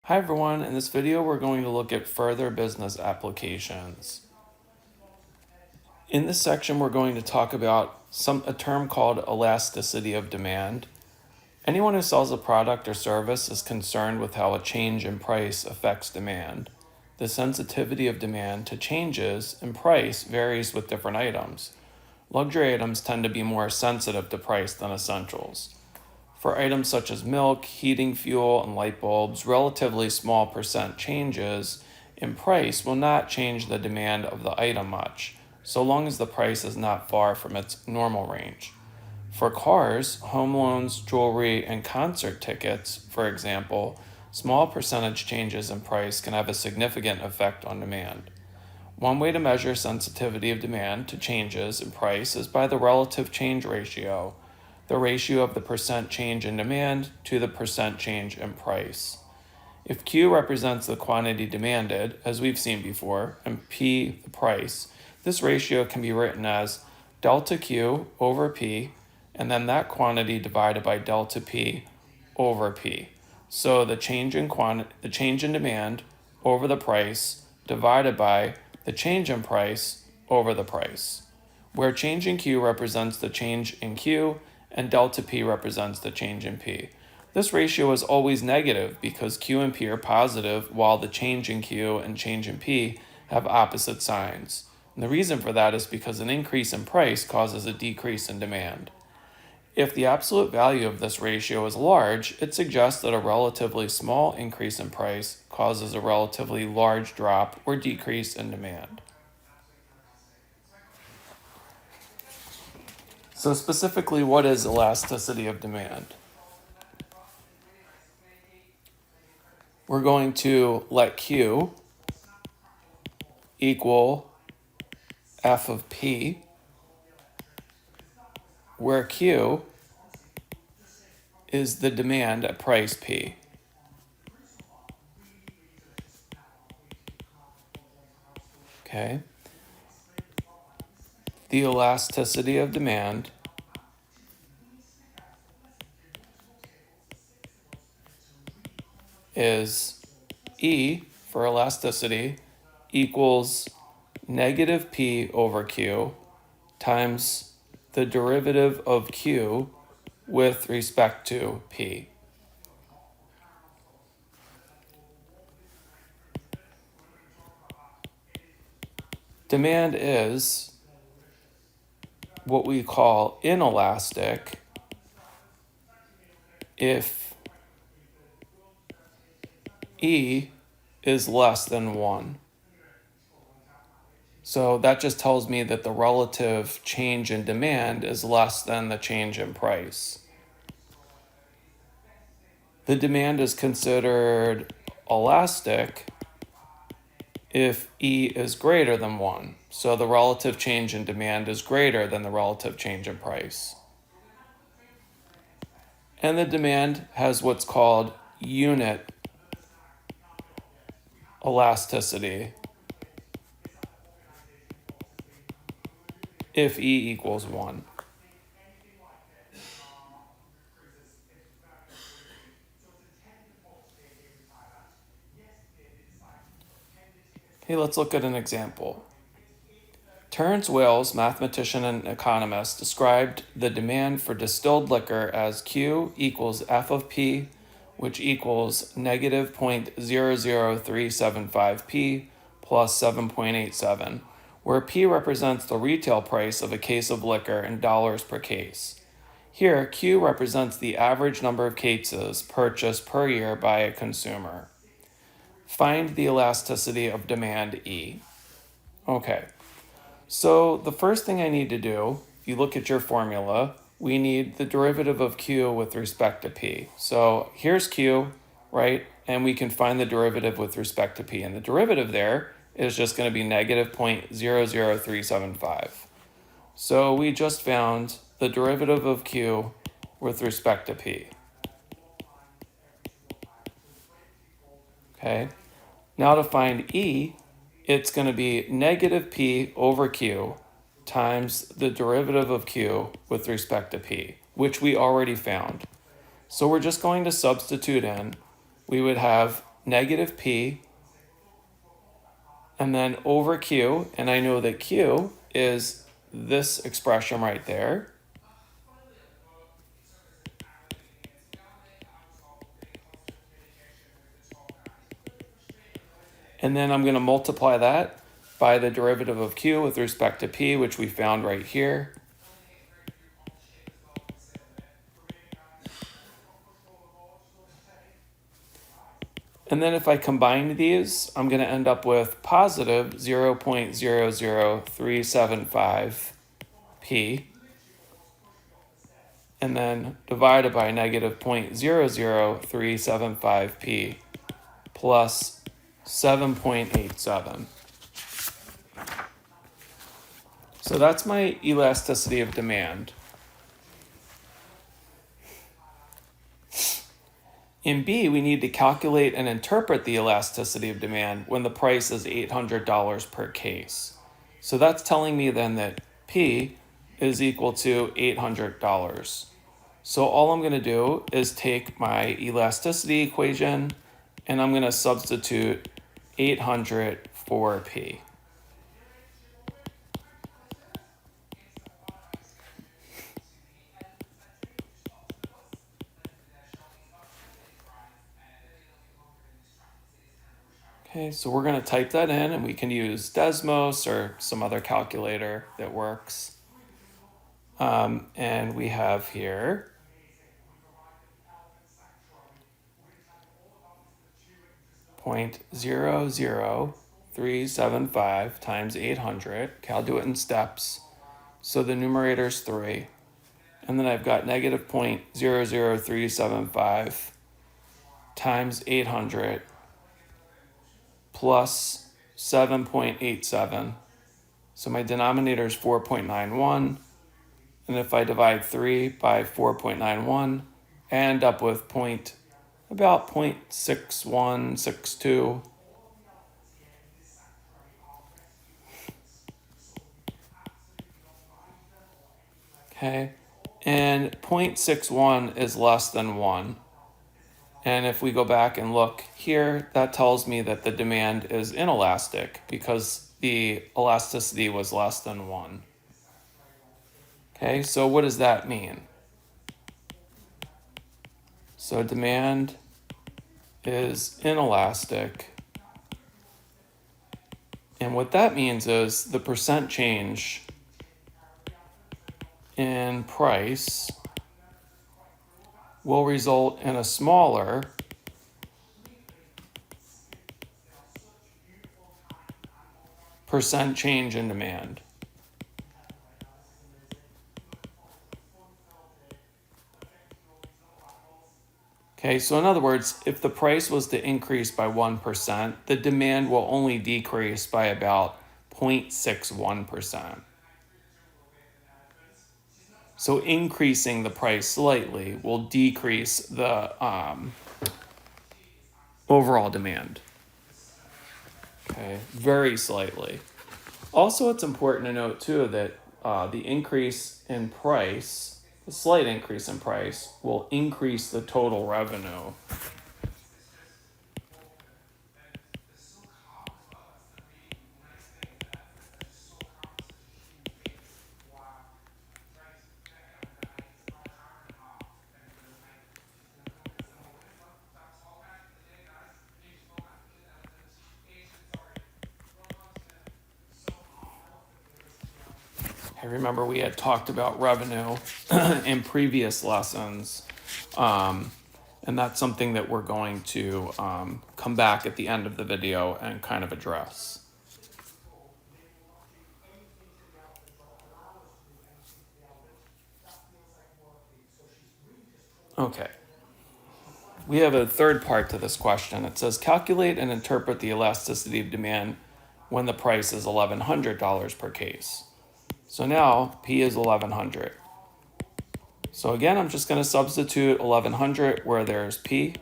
Hi everyone, in this video we're going to look at further business applications. In this section we're going to talk about a term called elasticity of demand. Anyone who sells a product or service is concerned with how a change in price affects demand. The sensitivity of demand to changes in price varies with different items. Luxury items tend to be more sensitive to price than essentials. For items such as milk, heating fuel, and light bulbs, relatively small percent changes in price will not change the demand of the item much, so long as the price is not far from its normal range. For cars, home loans, jewelry, and concert tickets, for example, small percentage changes in price can have a significant effect on demand. One way to measure sensitivity of demand to changes in price is by the relative change ratio, the ratio of the percent change in demand to the percent change in price. If Q represents the quantity demanded, as we've seen before, and P the price, this ratio can be written as delta Q over P, and then that quantity divided by delta P over P. So the change in demand over the price divided by the change in price over the price, where change in Q represents the change in Q and delta P represents the change in P. This ratio is always negative because Q and P are positive while the change in Q and change in P have opposite signs. And the reason for that is because an increase in price causes a decrease in demand. If the absolute value of this ratio is large, it suggests that a relatively small increase in price causes a relatively large drop or decrease in demand. So specifically, what is elasticity of demand? We're going to let Q equal F of P, where Q is the demand at price P. Okay. The elasticity of demand is E for elasticity equals negative P over Q times the derivative of Q with respect to P. Demand is what we call inelastic if E is less than 1. So that just tells me that the relative change in demand is less than the change in price. The demand is considered elastic if E is greater than 1. So the relative change in demand is greater than the relative change in price. And the demand has what's called unit elasticity if E equals 1. Okay, let's look at an example. Terence Wales, mathematician and economist, described the demand for distilled liquor as Q equals F of P, which equals negative 0.00375 P plus 7.87, where P represents the retail price of a case of liquor in dollars per case. Here, Q represents the average number of cases purchased per year by a consumer. Find the elasticity of demand E. Okay. So the first thing I need to do, if you look at your formula, we need the derivative of Q with respect to P. So here's Q, right? And we can find the derivative with respect to P. And the derivative there is just going to be negative 0.00375. So we just found the derivative of Q with respect to P. Okay. Now to find E, it's going to be negative P over Q times the derivative of Q with respect to P, which we already found. So we're just going to substitute in. We would have negative P, and then over Q, and I know that Q is this expression right there. And then I'm going to multiply that by the derivative of Q with respect to P, which we found right here. And then if I combine these, I'm going to end up with positive 0.00375 P, and then divided by negative 0.00375 P plus 7.87. So that's my elasticity of demand. In B, we need to calculate and interpret the elasticity of demand when the price is $800 per case. So that's telling me then that P is equal to $800. So all I'm going to do is take my elasticity equation and I'm going to substitute 800 for P. Okay, so we're going to type that in, and we can use Desmos or some other calculator that works. And we have here 0.00375 times 800. Okay, I'll do it in steps. So the numerator is 3. And then I've got negative 0.00375 times 800 plus 7.87. So my denominator is 4.91. And if I divide 3 by 4.91, I end up with about 0.6162. Okay, and 0.61 is less than 1. And if we go back and look here, that tells me that the demand is inelastic because the elasticity was less than 1. Okay, so what does that mean? So demand is inelastic. And what that means is the percent change in price will result in a smaller percent change in demand. Okay, so in other words, if the price was to increase by 1%, the demand will only decrease by about 0.61%. So increasing the price slightly will decrease the overall demand. Okay, very slightly. Also, it's important to note too that the increase in price, a slight increase in price, will increase the total revenue. I remember we had talked about revenue in previous lessons, and that's something that we're going to come back at the end of the video and kind of address. Okay. We have a third part to this question. It says, calculate and interpret the elasticity of demand when the price is $1,100 per case. So now P is 1,100. So again, I'm just going to substitute 1,100 where there's P.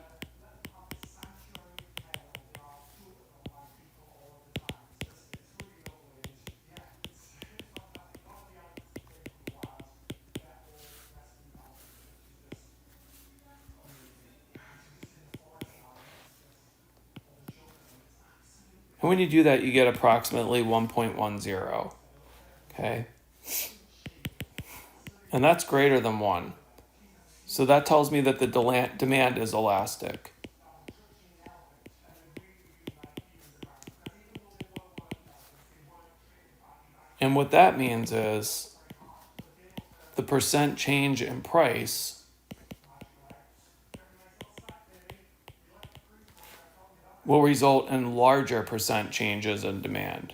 And when you do that, you get approximately 1.10. Okay? And that's greater than 1. So that tells me that the demand is elastic. And what that means is the percent change in price will result in larger percent changes in demand.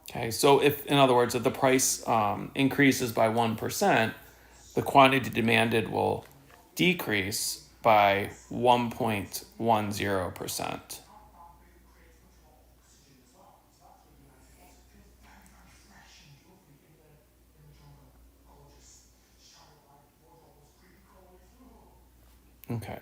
Okay, so if, in other words, if the price increases by 1%, the quantity demanded will decrease by 1.10%. Okay.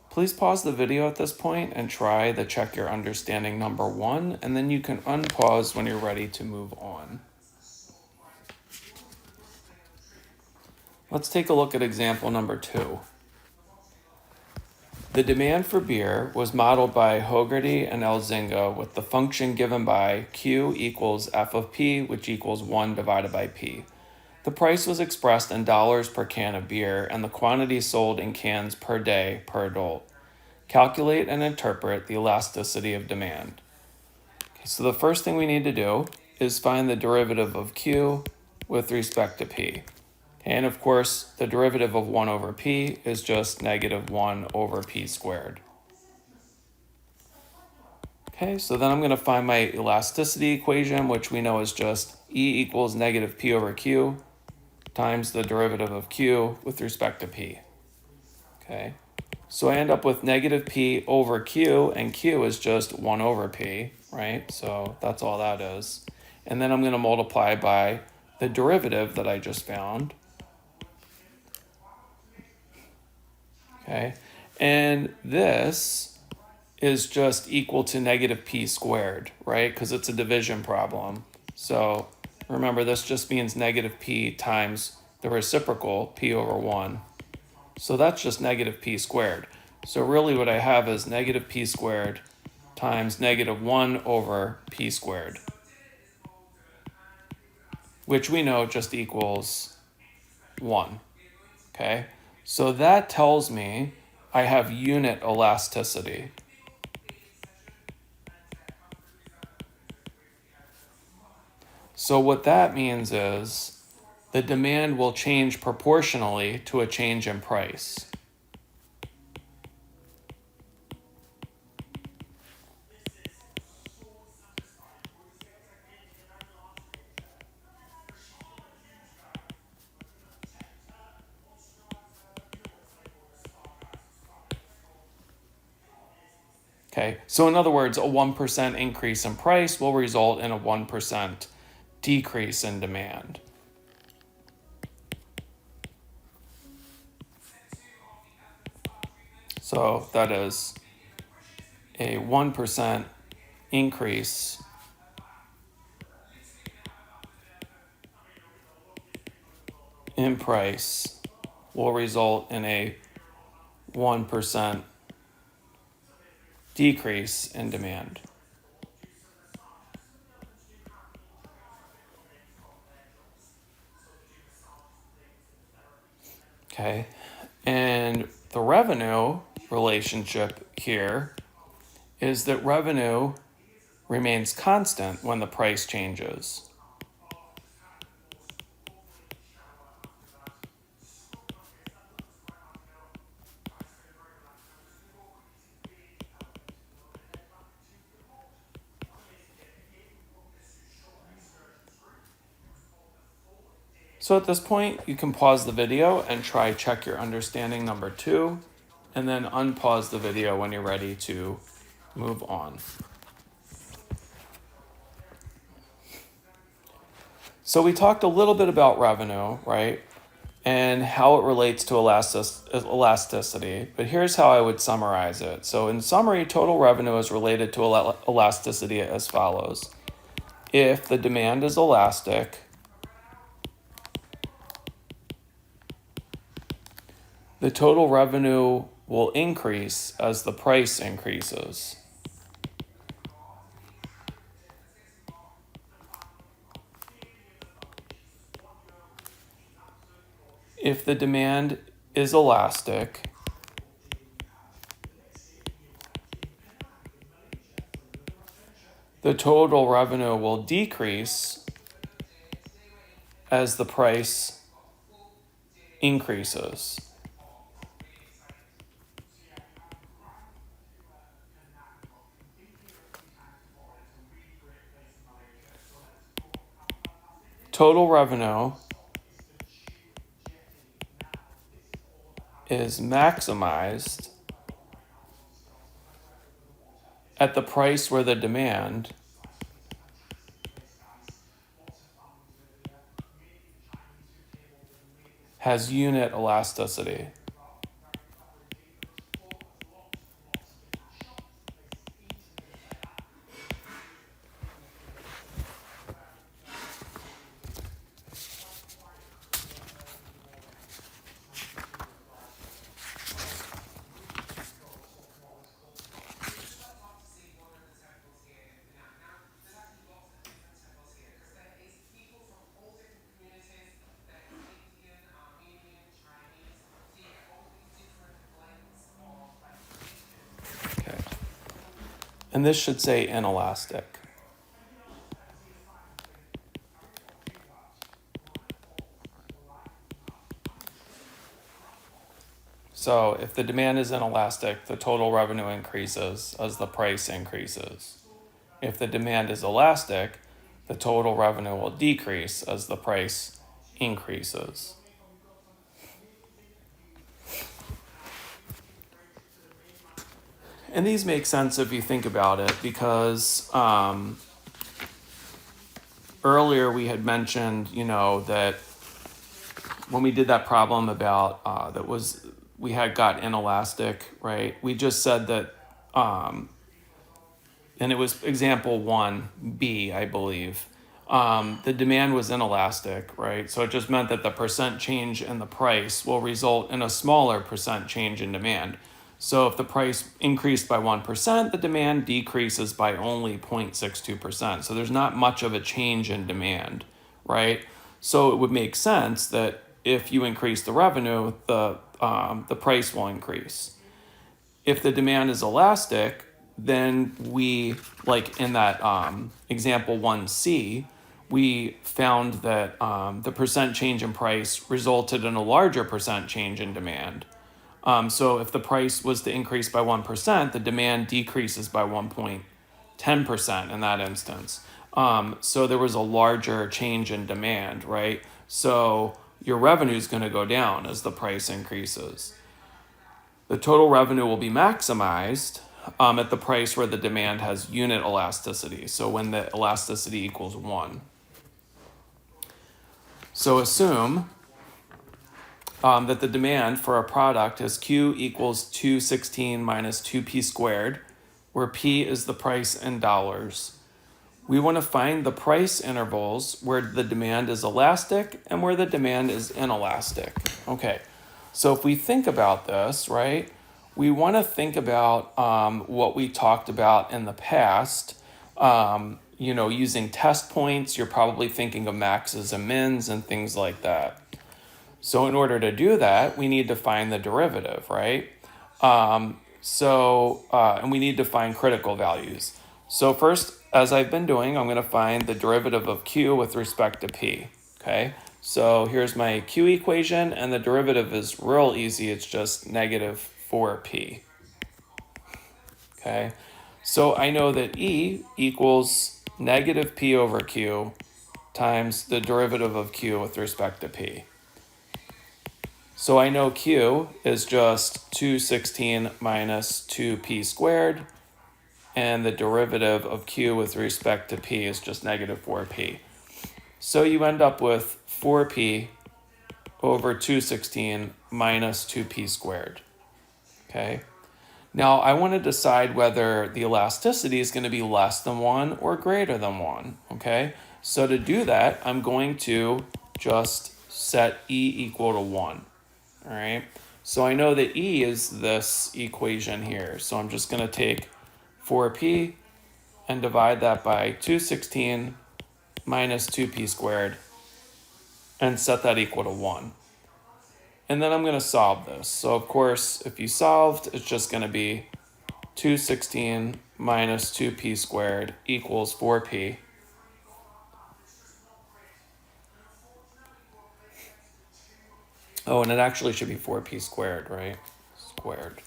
Please pause the video at this point and try the check your understanding number 1, and then you can unpause when you're ready to move on. Let's take a look at example number 2. The demand for beer was modeled by Hogarty and Elzinga with the function given by Q equals F of P, which equals 1 divided by P. The price was expressed in dollars per can of beer and the quantity sold in cans per day per adult. Calculate and interpret the elasticity of demand. Okay, so the first thing we need to do is find the derivative of Q with respect to P. And of course, the derivative of 1 over P is just negative 1 over P squared. Okay, so then I'm going to find my elasticity equation, which we know is just E equals negative P over Q times the derivative of Q with respect to P. Okay, so I end up with negative P over Q, and Q is just 1 over P, right? So that's all that is. And then I'm going to multiply by the derivative that I just found. Okay, and this is just equal to negative P squared, right? Because it's a division problem. So remember, this just means negative P times the reciprocal, P over 1. So that's just negative P squared. So really what I have is negative P squared times negative 1 over P squared, which we know just equals 1. Okay, so that tells me I have unit elasticity. So what that means is the demand will change proportionally to a change in price. Okay, so in other words, a 1% increase in price will result in a 1% decrease in demand. So that is a 1% increase in price will result in a 1% decrease in demand. Okay, and the revenue relationship here is that revenue remains constant when the price changes. So at this point, you can pause the video and try check your understanding number 2, and then unpause the video when you're ready to move on. So we talked a little bit about revenue, right? and how it relates to elasticity. But here's how I would summarize it. So in summary, total revenue is related to elasticity as follows. If the demand is elastic, the total revenue will increase as the price increases. If the demand is elastic, the total revenue will decrease as the price increases. Total revenue is maximized at the price where the demand has unit elasticity. Okay. And this should say inelastic. So if the demand is inelastic, the total revenue increases as the price increases. If the demand is elastic, the total revenue will decrease as the price increases. And these make sense if you think about it, because earlier we had mentioned, that when we did that problem about we had got inelastic, right? We just said that, and it was example 1B, I believe. The demand was inelastic, right? So it just meant that the percent change in the price will result in a smaller percent change in demand. So if the price increased by 1%, the demand decreases by only 0.62%. So there's not much of a change in demand, right? So it would make sense that if you increase the revenue, the price will increase. If the demand is elastic, then we, like in that example 1C, we found that the percent change in price resulted in a larger percent change in demand. So if the price was to increase by 1%, the demand decreases by 1.10% in that instance. So there was a larger change in demand, right? So your revenue is going to go down as the price increases. The total revenue will be maximized at the price where the demand has unit elasticity. So when the elasticity equals 1. So assume that the demand for a product is Q equals 216 minus 2p squared, where p is the price in dollars. We want to find the price intervals where the demand is elastic and where the demand is inelastic. Okay, so if we think about this, right, we want to think about what we talked about in the past. Using test points, you're probably thinking of maxes and mins and things like that. So in order to do that, we need to find the derivative, right? And we need to find critical values. So first, as I've been doing, I'm going to find the derivative of Q with respect to P, okay? So here's my Q equation, and the derivative is real easy. It's just negative 4P, okay? So I know that E equals negative P over Q times the derivative of Q with respect to P. So I know Q is just 216 minus 2p squared, and the derivative of Q with respect to P is just negative 4p. So you end up with 4p over 216 minus 2p squared. Okay. Now I want to decide whether the elasticity is going to be less than 1 or greater than 1. Okay. So to do that, I'm going to just set E equal to 1. All right. So I know that E is this equation here. So I'm just going to take 4p and divide that by 216 minus 2p squared and set that equal to 1. And then I'm going to solve this. So of course, if you solved, it's just going to be 216 minus 2p squared equals 4p. Oh, and it actually should be 4p squared, right? Squared.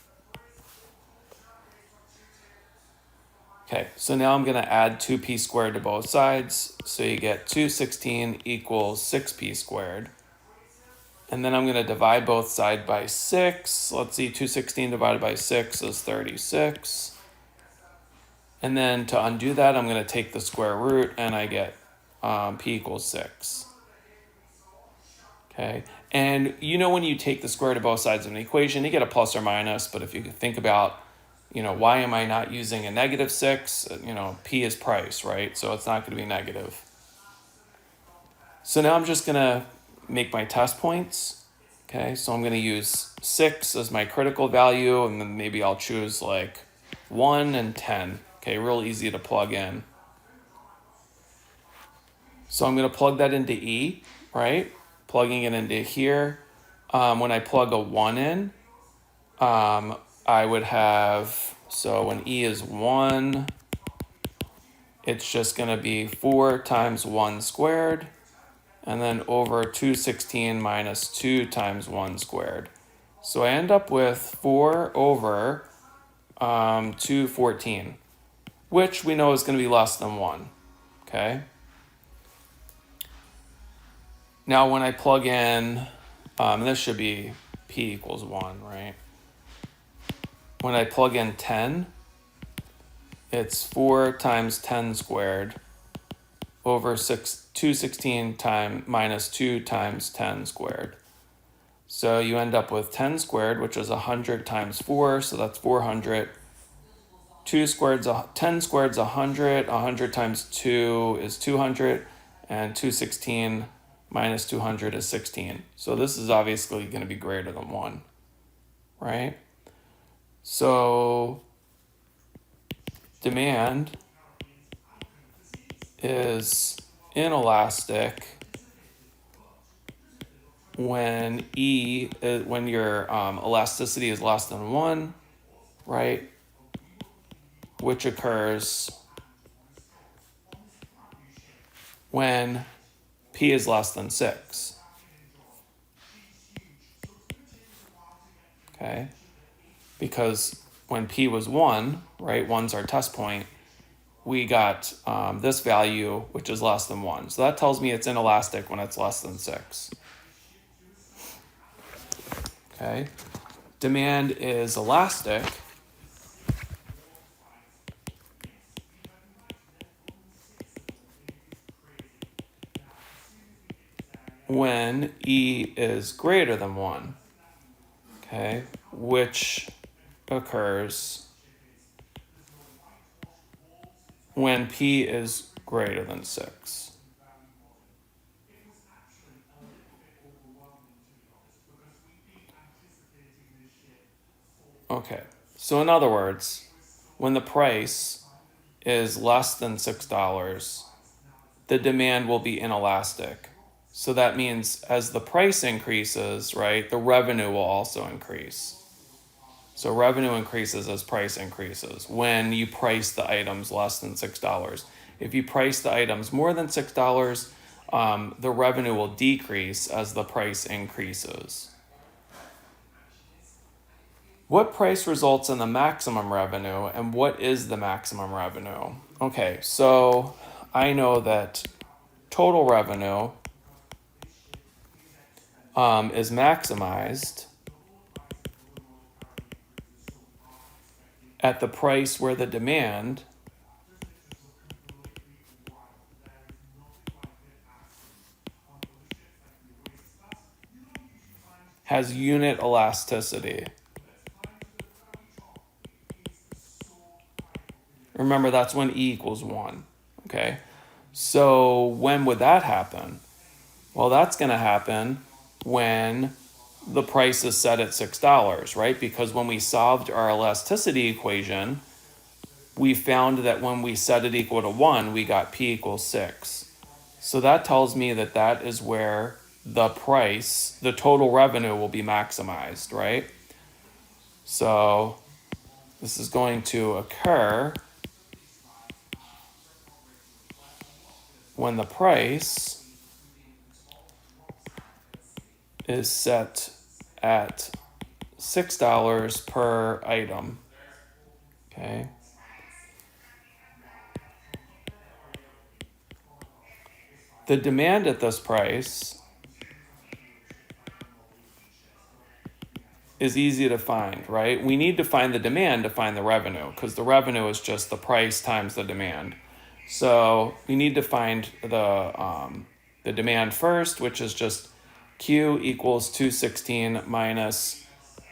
Okay, so now I'm going to add 2p squared to both sides. So you get 216 equals 6p squared. And then I'm going to divide both sides by 6. Let's see, 216 divided by 6 is 36. And then to undo that, I'm going to take the square root, and I get p equals 6. Okay, and you know when you take the square root of both sides of an equation, you get a plus or minus, but if you think about, why am I not using a negative 6? P is price, right? So it's not going to be negative. So now I'm just going to make my test points. Okay, so I'm going to use 6 as my critical value, and then maybe I'll choose like 1 and 10. Okay, real easy to plug in. So I'm going to plug that into E, right? Plugging it into here. When I plug a 1 in, I would have, so when E is 1, it's just going to be 4 times 1 squared, and then over 216 minus 2 times 1 squared. So I end up with 4 over 214, which we know is going to be less than 1, okay? Now when I plug in, this should be p equals 1, right? When I plug in 10, it's 4 times 10 squared over 216 times minus 2 times 10 squared. So you end up with 10 squared, which is 100 times 4, so that's 400. 10 squared is 100, 100 times 2 is 200, and 216 minus 200 is 16. So this is obviously going to be greater than 1, right? So demand is inelastic when when your elasticity is less than 1, right? Which occurs when p is less than 6. Okay? Because when p was 1, right, 1's our test point, we got this value, which is less than 1. So that tells me it's inelastic when it's less than 6. Okay? Demand is elastic when E is greater than 1, okay, which occurs when P is greater than 6. Okay, so in other words, when the price is less than $6, the demand will be inelastic. So that means as the price increases, right, the revenue will also increase. So revenue increases as price increases when you price the items less than $6. If you price the items more than $6, the revenue will decrease as the price increases. What price results in the maximum revenue, and what is the maximum revenue? Okay, so I know that total revenue is maximized at the price where the demand has unit elasticity. Remember, that's when E equals 1, okay? So when would that happen? Well, that's going to happen when the price is set at $6, right? Because when we solved our elasticity equation, we found that when we set it equal to 1, we got P equals 6. So that tells me that that is where the price, the total revenue will be maximized, right? So this is going to occur when the price is set at $6 per item, okay? The demand at this price is easy to find, right? We need to find the demand to find the revenue, because the revenue is just the price times the demand. So we need to find the demand first, which is just Q equals 216 minus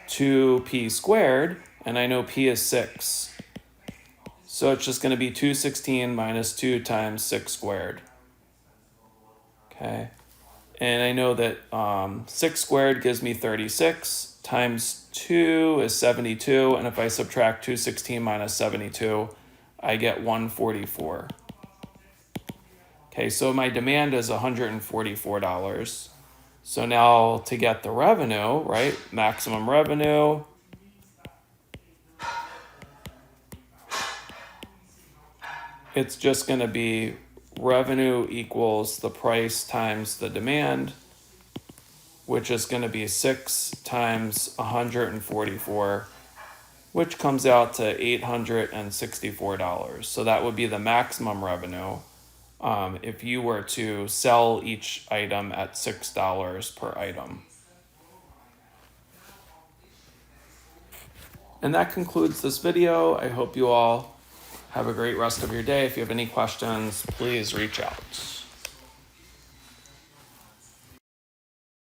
2P squared, and I know P is 6. So it's just going to be 216 minus 2 times 6 squared. Okay. And I know that 6 squared gives me 36, times 2 is 72, and if I subtract 216 minus 72, I get 144. Okay, so my demand is $144. So now to get the revenue, right, maximum revenue, it's just going to be revenue equals the price times the demand, which is going to be 6 times 144, which comes out to $864. So that would be the maximum revenue if you were to sell each item at $6 per item. And that concludes this video. I hope you all have a great rest of your day. If you have any questions, please reach out.